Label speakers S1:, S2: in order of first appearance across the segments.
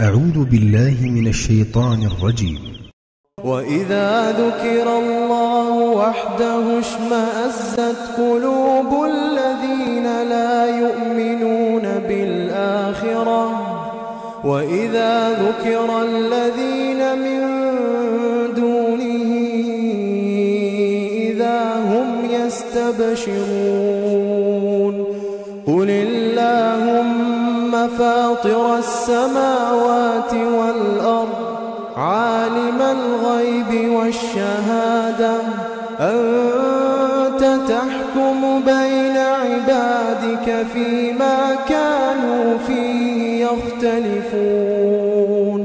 S1: أعوذ بالله من الشيطان الرجيم.
S2: وإذا ذكر الله وحده اشمأزت قلوب الذين لا يؤمنون بالآخرة وإذا ذكر الذين من دونه إذا هم يستبشرون قل اللهم فاطر السماوات والأرض عالم الغيب والشهادة أنت تحكم بين عبادك فيما كانوا فيه يختلفون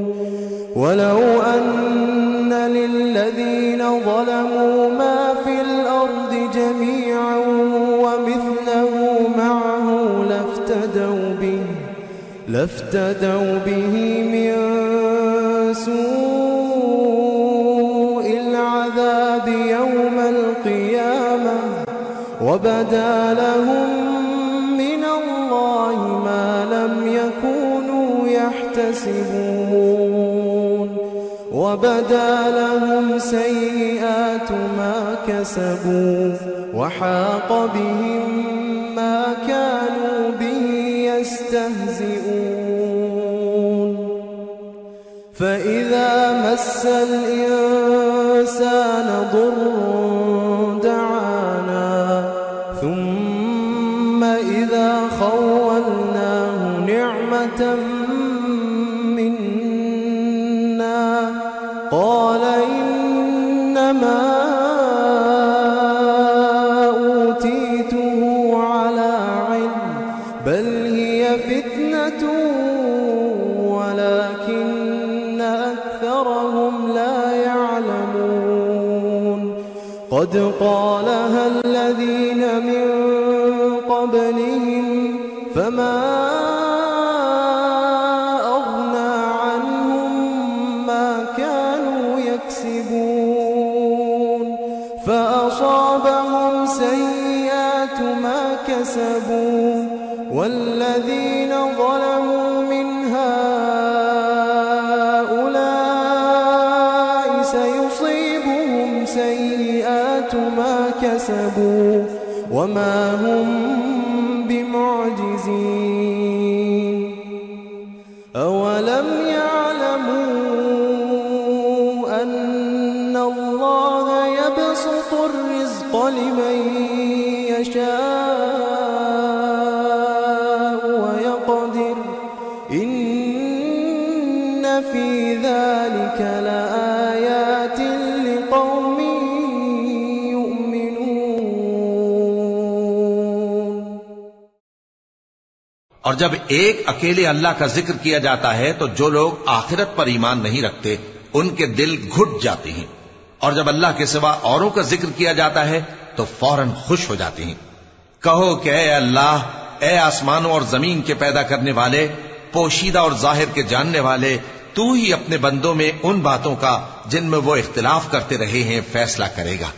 S2: ولو أن للذين ظلموا ما في الأرض جميعا ومثله معه لافتدوا به من سوء العذاب يوم القيامة وبدا لهم من الله ما لم يكونوا يحتسبون وبدا لهم سيئات ما كسبوا وحاق بهم ما كانوا به يستهزئون فإذا مس الإنسان ضر دعانا ثم إذا خولناه نعمة منا قال إنما أوتيته على علم بل هي فتنة ولكن أكثرهم لا يعلمون قد قالها الذين من قبلهم فما أغنى عنهم ما كانوا يكسبون فأصابهم سيئات ما كسبوا والذين ظلموا من هؤلاء سيصيبهم سيئات ما كسبوا وما هم بمعجزين أولم يعلموا أن الله يبسط الرزق لمن يشاء ويقدر إن في ذلك لآيات لقوم يؤمنون.
S3: اور جب ایک اکیلے اللہ کا ذکر کیا جاتا ہے تو جو لوگ آخرت پر ایمان نہیں رکھتے ان کے دل گھٹ جاتے ہیں، اور جب اللہ کے سوا اوروں کا ذکر کیا جاتا ہے تو فوراً خوش ہو جاتے ہیں. کہو کہ اے اللہ، اے آسمانوں اور زمین کے پیدا کرنے والے، پوشیدہ اور ظاہر کے جاننے والے، تو ہی اپنے بندوں میں ان باتوں کا جن میں وہ اختلاف کرتے رہے ہیں فیصلہ کرے گا.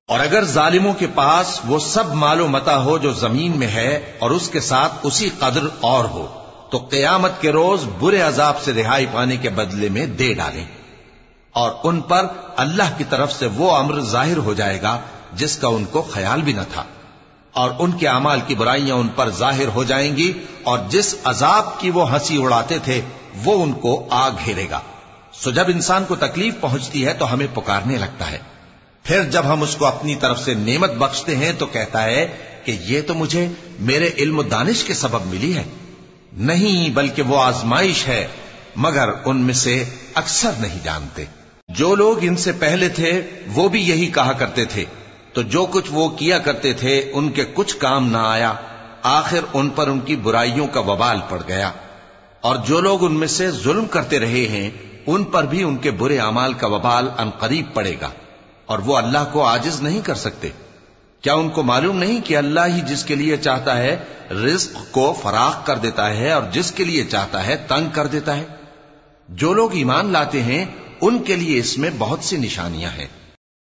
S3: اور اگر ظالموں کے پاس وہ سب مال و متاع ہو جو زمین میں ہے اور اس کے ساتھ اسی قدر اور ہو تو قیامت کے روز برے عذاب سے رہائی پانے کے بدلے میں دے ڈالیں، اور ان پر اللہ کی طرف سے وہ امر ظاہر ہو جائے گا جس کا ان کو خیال بھی نہ تھا، اور ان کے اعمال کی برائیاں ان پر ظاہر ہو جائیں گی، اور جس عذاب کی وہ ہنسی اڑاتے تھے وہ ان کو آ گھیرے گا. سو جب انسان کو تکلیف پہنچتی ہے تو ہمیں پکارنے لگتا ہے، پھر جب ہم اس کو اپنی طرف سے نعمت بخشتے ہیں تو کہتا ہے کہ یہ تو مجھے میرے علم و دانش کے سبب ملی ہے. نہیں، بلکہ وہ آزمائش ہے، مگر ان میں سے اکثر نہیں جانتے. جو لوگ ان سے پہلے تھے وہ بھی یہی کہا کرتے تھے، تو جو کچھ وہ کیا کرتے تھے ان کے کچھ کام نہ آیا، آخر ان پر ان کی برائیوں کا وبال پڑ گیا. اور جو لوگ ان میں سے ظلم کرتے رہے ہیں ان پر بھی ان کے برے اعمال کا وبال عنقریب پڑے گا، اور وہ اللہ کو عاجز نہیں کر سکتے. کیا ان کو معلوم نہیں کہ اللہ ہی جس کے لیے چاہتا ہے رزق کو فراخ کر دیتا ہے اور جس کے لیے چاہتا ہے تنگ کر دیتا ہے؟ جو لوگ ایمان لاتے ہیں ان کے لیے اس میں بہت سی نشانیاں ہیں.